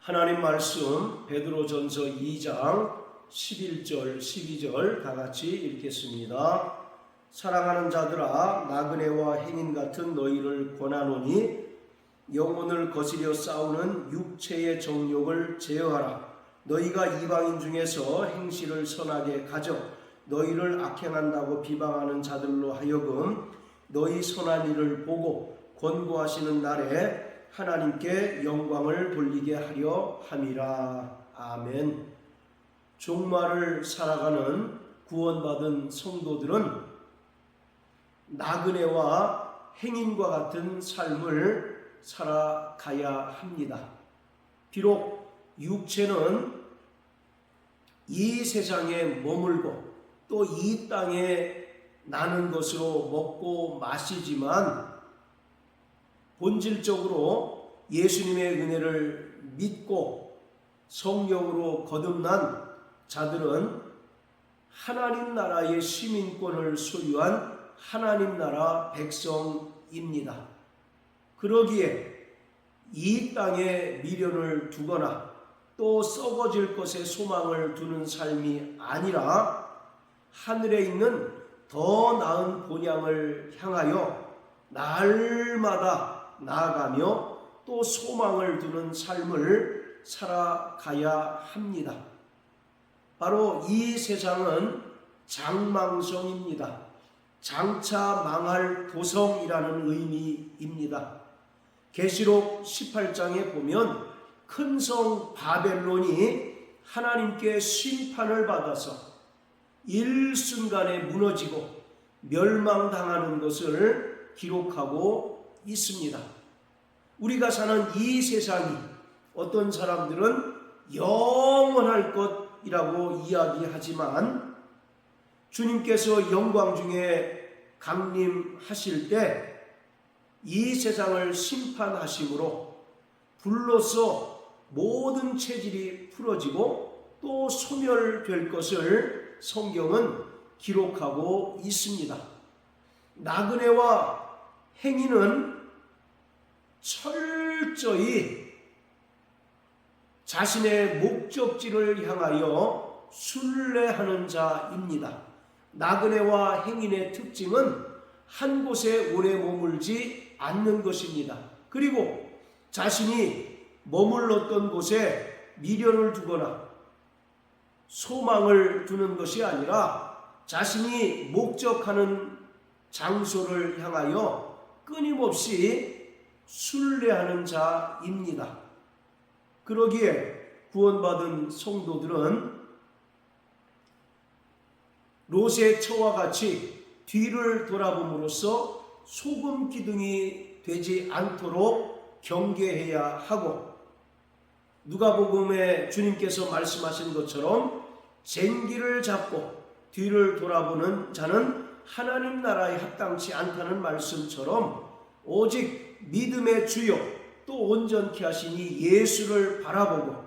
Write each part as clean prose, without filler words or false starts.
하나님 말씀 베드로전서 2장 11절 12절 다 같이 읽겠습니다. 사랑하는 자들아, 나그네와 행인 같은 너희를 권하노니 영혼을 거스려 싸우는 육체의 정욕을 제어하라. 너희가 이방인 중에서 행실을 선하게 가져 너희를 악행한다고 비방하는 자들로 하여금 너희 선한 일을 보고 권고하시는 날에 하나님께 영광을 돌리게 하려 함이라. 아멘. 종말을 살아가는 구원받은 성도들은 나그네와 행인과 같은 삶을 살아가야 합니다. 비록 육체는 이 세상에 머물고 또 이 땅에 나는 것으로 먹고 마시지만 본질적으로 예수님의 은혜를 믿고 성령으로 거듭난 자들은 하나님 나라의 시민권을 소유한 하나님 나라 백성입니다. 그러기에 이 땅에 미련을 두거나 또 썩어질 것에 소망을 두는 삶이 아니라 하늘에 있는 더 나은 본향을 향하여 날마다 나아가며 또 소망을 두는 삶을 살아가야 합니다. 바로 이 세상은 장망성입니다. 장차 망할 도성이라는 의미입니다. 계시록 18장에 보면 큰 성 바벨론이 하나님께 심판을 받아서 일순간에 무너지고 멸망당하는 것을 기록하고 있습니다. 우리가 사는 이 세상이 어떤 사람들은 영원할 것이라고 이야기하지만 주님께서 영광 중에 강림하실 때 이 세상을 심판하심으로 불로써 모든 체질이 풀어지고 또 소멸될 것을 성경은 기록하고 있습니다. 나그네와 행인은 철저히 자신의 목적지를 향하여 순례하는 자입니다. 나그네와 행인의 특징은 한 곳에 오래 머물지 않는 것입니다. 그리고 자신이 머물렀던 곳에 미련을 두거나 소망을 두는 것이 아니라 자신이 목적하는 장소를 향하여 끊임없이 순례하는 자입니다. 그러기에 구원받은 성도들은 롯의 처와 같이 뒤를 돌아봄으로써 소금 기둥이 되지 않도록 경계해야 하고, 누가복음에 주님께서 말씀하신 것처럼 쟁기를 잡고 뒤를 돌아보는 자는 하나님 나라에 합당치 않다는 말씀처럼 오직 믿음의 주요 또 온전케 하시니 예수를 바라보고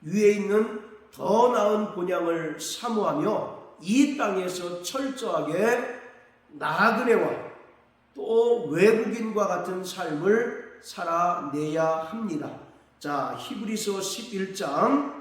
위에 있는 더 나은 본향을 사모하며 이 땅에서 철저하게 나그네와 또 외국인과 같은 삶을 살아내야 합니다. 자, 히브리서 11장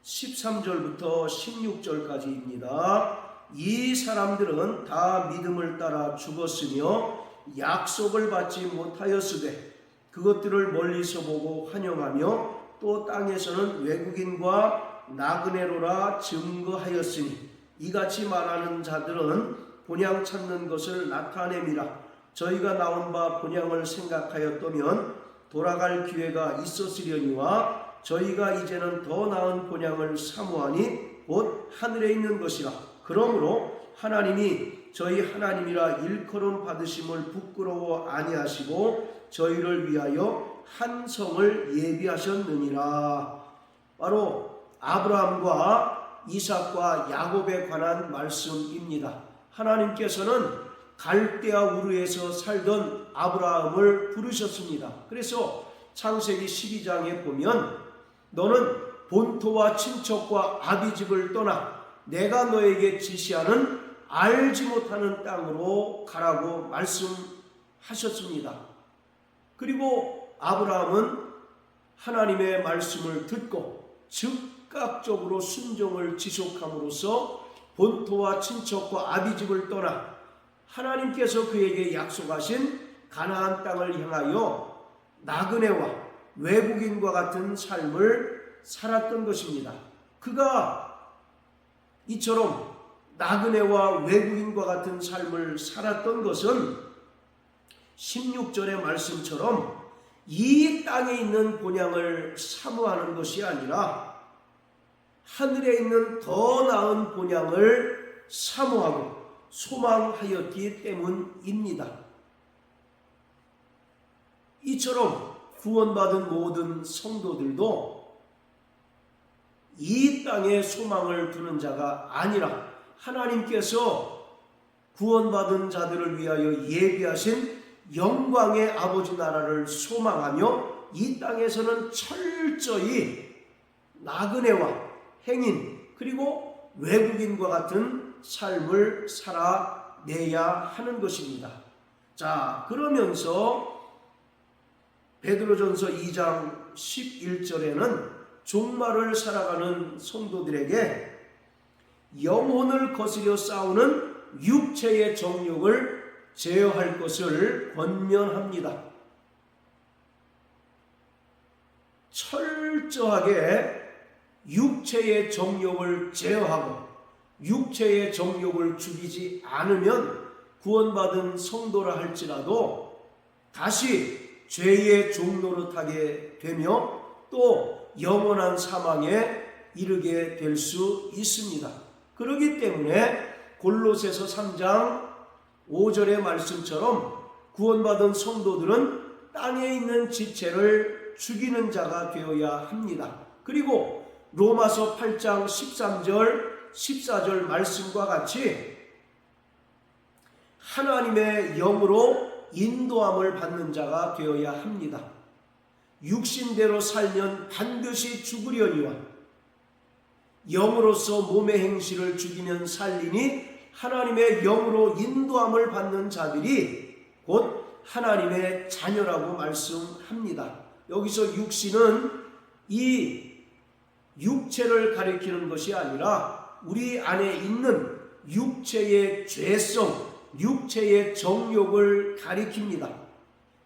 13절부터 16절까지입니다. 이 사람들은 다 믿음을 따라 죽었으며 약속을 받지 못하였으되 그것들을 멀리서 보고 환영하며 또 땅에서는 외국인과 나그네로라 증거하였으니 이같이 말하는 자들은 본향 찾는 것을 나타냄이라. 저희가 나온 바 본향을 생각하였다면 돌아갈 기회가 있었으려니와 저희가 이제는 더 나은 본향을 사모하니 곧 하늘에 있는 것이라. 그러므로 하나님이 저희 하나님이라 일컬음 받으심을 부끄러워 아니하시고 저희를 위하여 한 성을 예비하셨느니라. 바로 아브라함과 이삭과 야곱에 관한 말씀입니다. 하나님께서는 갈대아 우르에서 살던 아브라함을 부르셨습니다. 그래서 창세기 12장에 보면 너는 본토와 친척과 아비집을 떠나 내가 너에게 지시하는 알지 못하는 땅으로 가라고 말씀하셨습니다. 그리고 아브라함은 하나님의 말씀을 듣고 즉각적으로 순종을 지속함으로써 본토와 친척과 아비집을 떠나 하나님께서 그에게 약속하신 가나안 땅을 향하여 나그네와 외국인과 같은 삶을 살았던 것입니다. 그가 이처럼 나그네와 외국인과 같은 삶을 살았던 것은 16절의 말씀처럼 이 땅에 있는 본향을 사모하는 것이 아니라 하늘에 있는 더 나은 본향을 사모하고 소망하였기 때문입니다. 이처럼 구원받은 모든 성도들도 이 땅에 소망을 두는 자가 아니라 하나님께서 구원받은 자들을 위하여 예비하신 영광의 아버지 나라를 소망하며 이 땅에서는 철저히 나그네와 행인 그리고 외국인과 같은 삶을 살아내야 하는 것입니다. 자, 그러면서 베드로전서 2장 11절에는 종말을 살아가는 성도들에게 영혼을 거스려 싸우는 육체의 정욕을 제어할 것을 권면합니다. 철저하게 육체의 정욕을 제어하고 육체의 정욕을 죽이지 않으면 구원받은 성도라 할지라도 다시 죄의 종노릇하게 되며 또 영원한 사망에 이르게 될 수 있습니다. 그렇기 때문에 골로새서 3장 5절의 말씀처럼 구원받은 성도들은 땅에 있는 지체를 죽이는 자가 되어야 합니다. 그리고 로마서 8장 13절 14절 말씀과 같이 하나님의 영으로 인도함을 받는 자가 되어야 합니다. 육신대로 살면 반드시 죽으려니와 영으로서 몸의 행실을 죽이면 살리니 하나님의 영으로 인도함을 받는 자들이 곧 하나님의 자녀라고 말씀합니다. 여기서 육신은 이 육체를 가리키는 것이 아니라 우리 안에 있는 육체의 죄성, 육체의 정욕을 가리킵니다.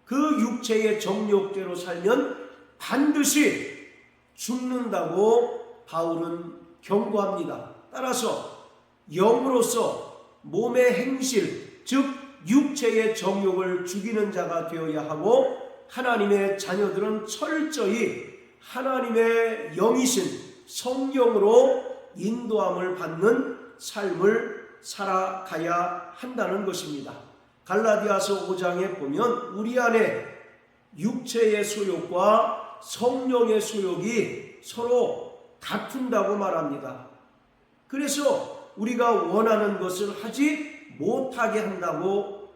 그 육체의 정욕대로 살면 반드시 죽는다고 바울은 경고합니다. 따라서 영으로서 몸의 행실, 즉 육체의 정욕을 죽이는 자가 되어야 하고 하나님의 자녀들은 철저히 하나님의 영이신 성령으로 인도함을 받는 삶을 살아가야 한다는 것입니다. 갈라디아서 5장에 보면 우리 안에 육체의 소욕과 성령의 소욕이 서로 다툰다고 말합니다. 그래서 우리가 원하는 것을 하지 못하게 한다고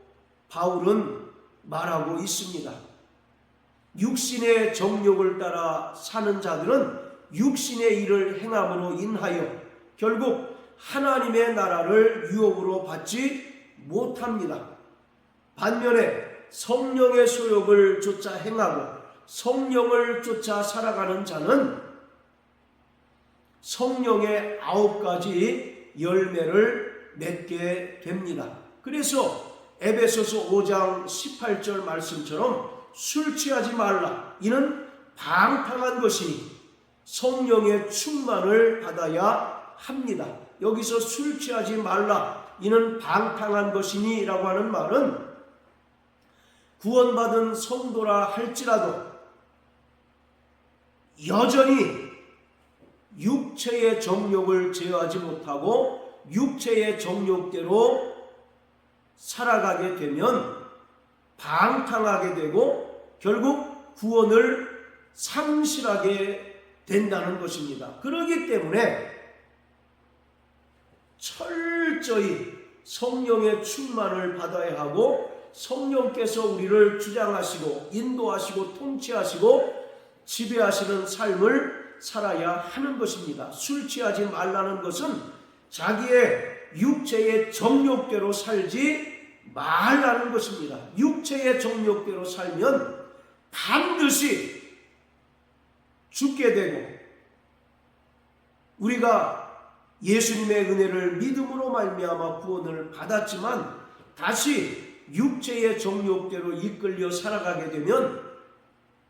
바울은 말하고 있습니다. 육신의 정욕을 따라 사는 자들은 육신의 일을 행함으로 인하여 결국 하나님의 나라를 유업으로 받지 못합니다. 반면에 성령의 소욕을 쫓아 행하고 성령을 쫓아 살아가는 자는 성령의 9가지 열매를 맺게 됩니다. 그래서 에베소서 5장 18절 말씀처럼 술 취하지 말라. 이는 방탕한 것이니 성령의 충만을 받아야 합니다. 여기서 술 취하지 말라. 이는 방탕한 것이니 라고 하는 말은 구원받은 성도라 할지라도 여전히 육체의 정욕을 제어하지 못하고 육체의 정욕대로 살아가게 되면 방탕하게 되고 결국 구원을 상실하게 된다는 것입니다. 그렇기 때문에 철저히 성령의 충만을 받아야 하고 성령께서 우리를 주장하시고 인도하시고 통치하시고 지배하시는 삶을 살아야 하는 것입니다. 술 취하지 말라는 것은 자기의 육체의 정욕대로 살지 말라는 것입니다. 육체의 정욕대로 살면 반드시 죽게 되고 우리가 예수님의 은혜를 믿음으로 말미암아 구원을 받았지만 다시 육체의 정욕대로 이끌려 살아가게 되면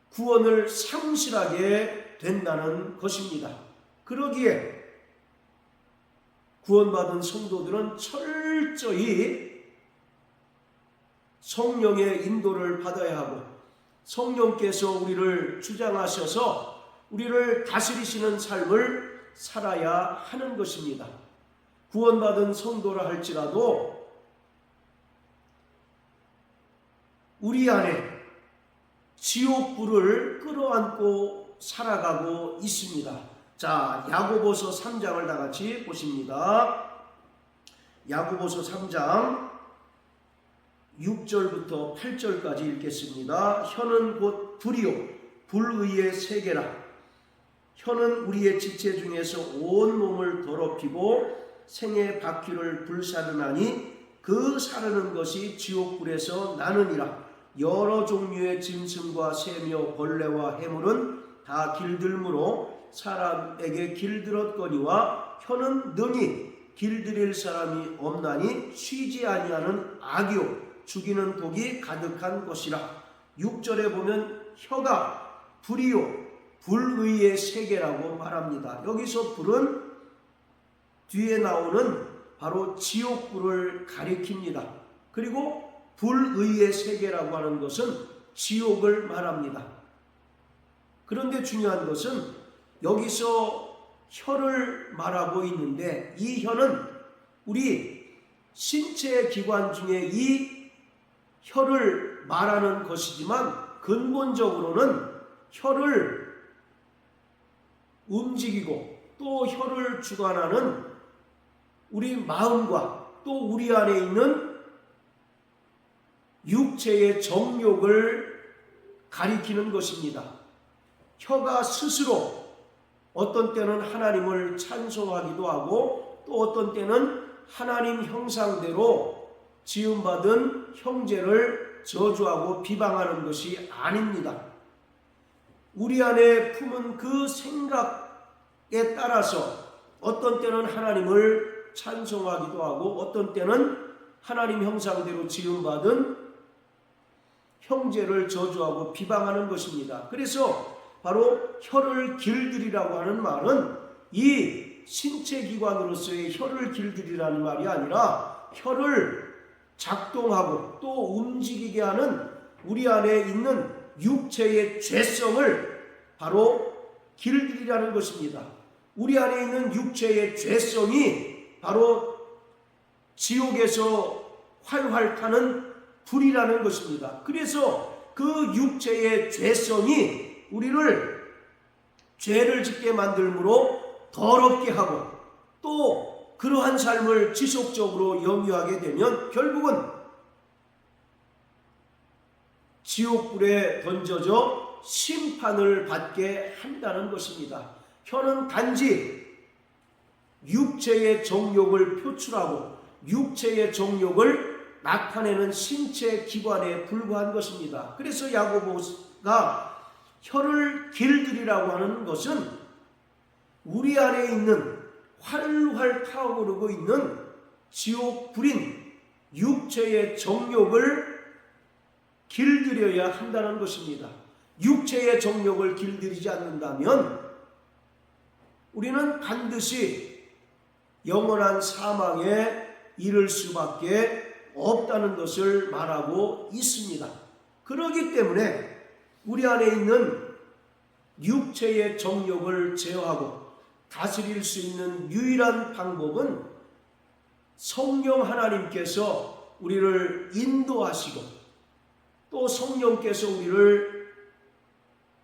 구원을 상실하게 된다는 것입니다. 그러기에 구원받은 성도들은 철저히 성령의 인도를 받아야 하고 성령께서 우리를 주장하셔서 우리를 다스리시는 삶을 살아야 하는 것입니다. 구원받은 성도라 할지라도 우리 안에 지옥불을 끌어안고 살아가고 있습니다. 자, 야고보서 3장을 다 같이 보십니다. 야고보서 3장 6절부터 8절까지 읽겠습니다. 혀는 곧 불이요 불의의 세계라. 혀는 우리의 지체 중에서 온 몸을 더럽히고 생의 바퀴를 불사르나니 그 사르는 것이 지옥불에서 나느니라. 여러 종류의 짐승과 새며 벌레와 해물은 다 길들므로 사람에게 길들었거니와 혀는 능히 길들일 사람이 없나니 쉬지 아니하는 악이요 죽이는 독이 가득한 것이라. 6절에 보면 혀가 불이요 불의의 세계라고 말합니다. 여기서 불은 뒤에 나오는 바로 지옥불을 가리킵니다. 그리고 불의의 세계라고 하는 것은 지옥을 말합니다. 그런데 중요한 것은 여기서 혀를 말하고 있는데 이 혀는 우리 신체 기관 중에 이 혀를 말하는 것이지만 근본적으로는 혀를 움직이고 또 혀를 주관하는 우리 마음과 또 우리 안에 있는 육체의 정욕을 가리키는 것입니다. 혀가 스스로 어떤 때는 하나님을 찬송하기도 하고 또 어떤 때는 하나님 형상대로 지음받은 형제를 저주하고 비방하는 것이 아닙니다. 우리 안에 품은 그 생각에 따라서 어떤 때는 하나님을 찬송하기도 하고 어떤 때는 하나님 형상대로 지음받은 형제를 저주하고 비방하는 것입니다. 그래서 바로 혀를 길들이라고 하는 말은 이 신체 기관으로서의 혀를 길들이라는 말이 아니라 혀를 작동하고 또 움직이게 하는 우리 안에 있는 육체의 죄성을 바로 길들이라는 것입니다. 우리 안에 있는 육체의 죄성이 바로 지옥에서 활활 타는 불이라는 것입니다. 그래서 그 육체의 죄성이 우리를 죄를 짓게 만들므로 더럽게 하고 또 그러한 삶을 지속적으로 영위하게 되면 결국은 지옥불에 던져져 심판을 받게 한다는 것입니다. 혀는 단지 육체의 정욕을 표출하고 육체의 정욕을 나타내는 신체 기관에 불과한 것입니다. 그래서 야고보가 혀를 길들이라고 하는 것은 우리 안에 있는 활활 타오르고 있는 지옥불인 육체의 정욕을 길들여야 한다는 것입니다. 육체의 정욕을 길들이지 않는다면 우리는 반드시 영원한 사망에 이를 수밖에 없다는 것을 말하고 있습니다. 그렇기 때문에 우리 안에 있는 육체의 정욕을 제어하고 다스릴 수 있는 유일한 방법은 성령 하나님께서 우리를 인도하시고 또 성령께서 우리를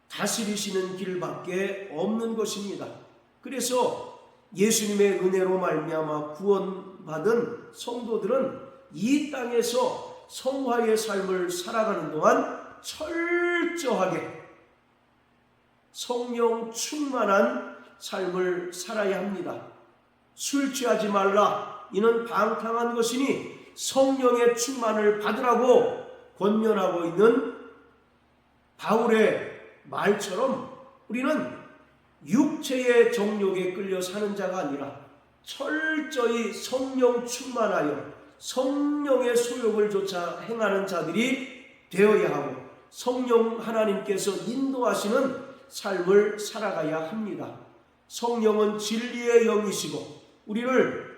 다스리시는 길밖에 없는 것입니다. 그래서 예수님의 은혜로 말미암아 구원받은 성도들은 이 땅에서 성화의 삶을 살아가는 동안 철저하게 성령 충만한 삶을 살아야 합니다. 술 취하지 말라 이는 방탕한 것이니 성령의 충만을 받으라고 권면하고 있는 바울의 말처럼 우리는 육체의 정욕에 끌려 사는 자가 아니라 철저히 성령 충만하여 성령의 소욕을 좇아 행하는 자들이 되어야 하고 성령 하나님께서 인도하시는 삶을 살아가야 합니다. 성령은 진리의 영이시고 우리를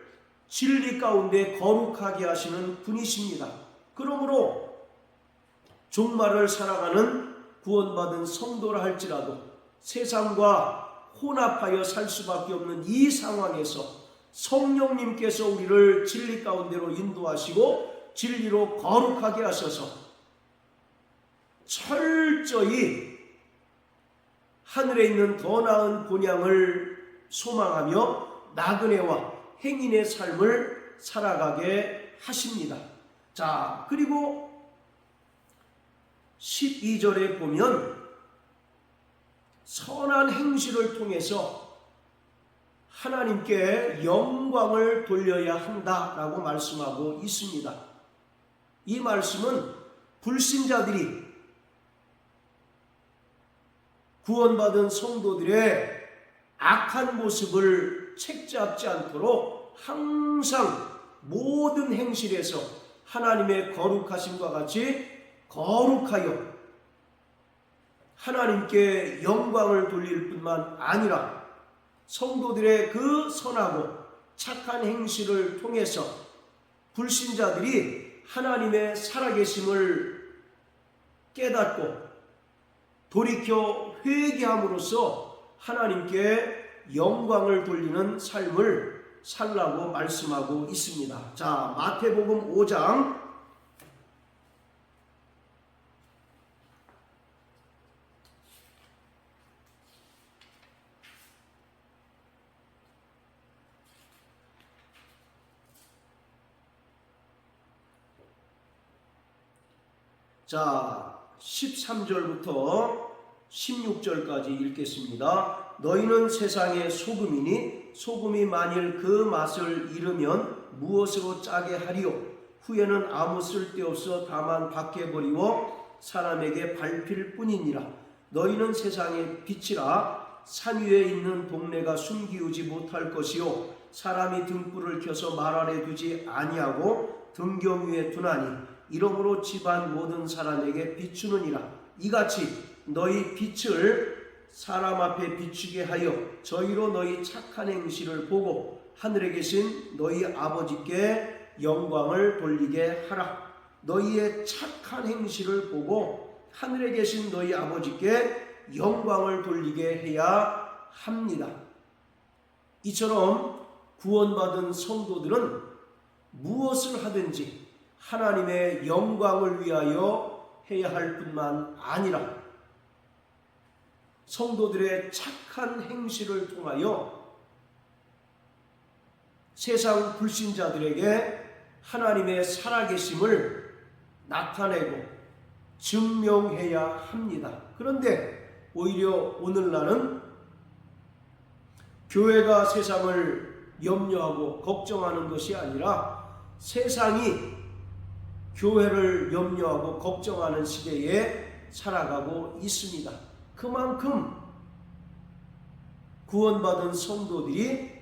진리 가운데 거룩하게 하시는 분이십니다. 그러므로 종말을 살아가는 구원받은 성도라 할지라도 세상과 혼합하여 살 수밖에 없는 이 상황에서 성령님께서 우리를 진리 가운데로 인도하시고 진리로 거룩하게 하셔서 철저히 하늘에 있는 더 나은 본향을 소망하며 나그네와 행인의 삶을 살아가게 하십니다. 자, 그리고 12절에 보면 선한 행실을 통해서 하나님께 영광을 돌려야 한다라고 말씀하고 있습니다. 이 말씀은 불신자들이 구원받은 성도들의 악한 모습을 책잡지 않도록 항상 모든 행실에서 하나님의 거룩하심과 같이 거룩하여 하나님께 영광을 돌릴 뿐만 아니라 성도들의 그 선하고 착한 행실을 통해서 불신자들이 하나님의 살아계심을 깨닫고 돌이켜 회개함으로써 하나님께 영광을 돌리는 삶을 살라고 말씀하고 있습니다. 자, 마태복음 5장 13절부터 16절까지 읽겠습니다. 너희는 세상의 소금이니 소금이 만일 그 맛을 잃으면 무엇으로 짜게 하리요? 후에는 아무 쓸데없어 다만 밖에 버리고 사람에게 밟힐 뿐이니라. 너희는 세상의 빛이라. 산 위에 있는 동네가 숨기우지 못할 것이요 사람이 등불을 켜서 말 아래 두지 아니하고 등경 위에 두나니 이러므로 집안 모든 사람에게 비추느니라. 이같이 너희 빛을 사람 앞에 비추게 하여 저희로 너희 착한 행실을 보고 하늘에 계신 너희 아버지께 영광을 돌리게 하라. 너희의 착한 행실을 보고 하늘에 계신 너희 아버지께 영광을 돌리게 해야 합니다. 이처럼 구원받은 성도들은 무엇을 하든지 하나님의 영광을 위하여 해야 할 뿐만 아니라 성도들의 착한 행실을 통하여 세상 불신자들에게 하나님의 살아계심을 나타내고 증명해야 합니다. 그런데 오히려 오늘날은 교회가 세상을 염려하고 걱정하는 것이 아니라 세상이 교회를 염려하고 걱정하는 시대에 살아가고 있습니다. 그만큼 구원받은 성도들이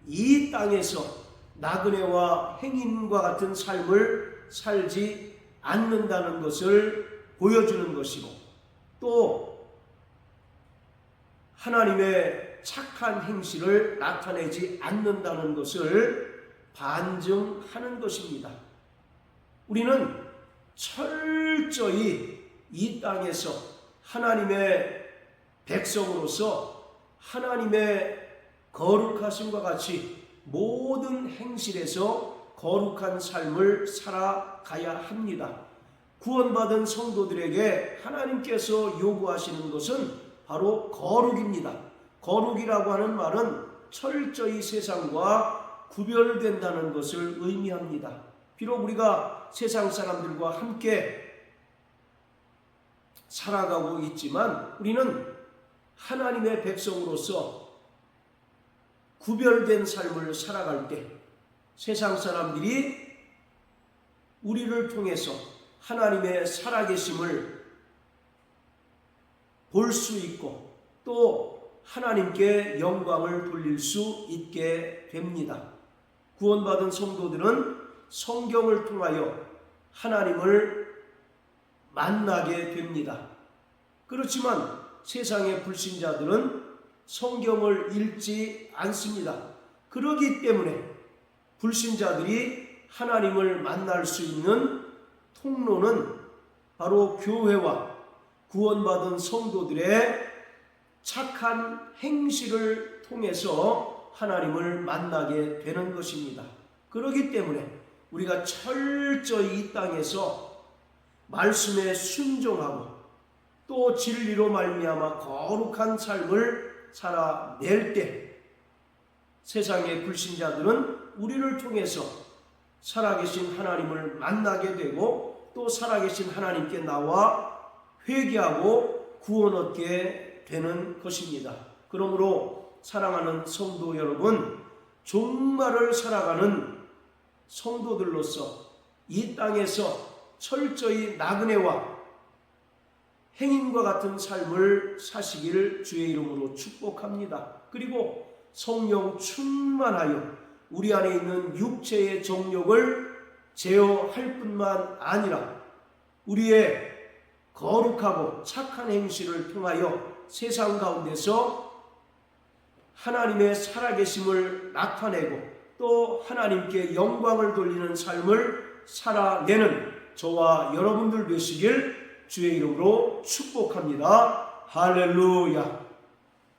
이 땅에서 나그네와 행인과 같은 삶을 살지 않는다는 것을 보여주는 것이고 또 하나님의 착한 행실을 나타내지 않는다는 것을 반증하는 것입니다. 우리는 철저히 이 땅에서 하나님의 백성으로서 하나님의 거룩하심과 같이 모든 행실에서 거룩한 삶을 살아가야 합니다. 구원받은 성도들에게 하나님께서 요구하시는 것은 바로 거룩입니다. 거룩이라고 하는 말은 철저히 세상과 구별된다는 것을 의미합니다. 비록 우리가 세상 사람들과 함께 살아가고 있지만 우리는 하나님의 백성으로서 구별된 삶을 살아갈 때 세상 사람들이 우리를 통해서 하나님의 살아계심을 볼 수 있고 또 하나님께 영광을 돌릴 수 있게 됩니다. 구원받은 성도들은 성경을 통하여 하나님을 만나게 됩니다. 그렇지만 세상의 불신자들은 성경을 읽지 않습니다. 그러기 때문에 불신자들이 하나님을 만날 수 있는 통로는 바로 교회와 구원받은 성도들의 착한 행실을 통해서 하나님을 만나게 되는 것입니다. 그렇기 때문에 우리가 철저히 이 땅에서 말씀에 순종하고 또 진리로 말미암아 거룩한 삶을 살아낼 때 세상의 불신자들은 우리를 통해서 살아계신 하나님을 만나게 되고 또 살아계신 하나님께 나와 회개하고 구원 얻게 되는 것입니다. 그러므로 사랑하는 성도 여러분, 종말을 살아가는 성도들로서 이 땅에서 철저히 나그네와 행인과 같은 삶을 사시기를 주의 이름으로 축복합니다. 그리고 성령 충만하여 우리 안에 있는 육체의 정욕을 제어할 뿐만 아니라 우리의 거룩하고 착한 행실을 통하여 세상 가운데서 하나님의 살아계심을 나타내고 또 하나님께 영광을 돌리는 삶을 살아내는 저와 여러분들 되시길 주의 이름으로 축복합니다. 할렐루야.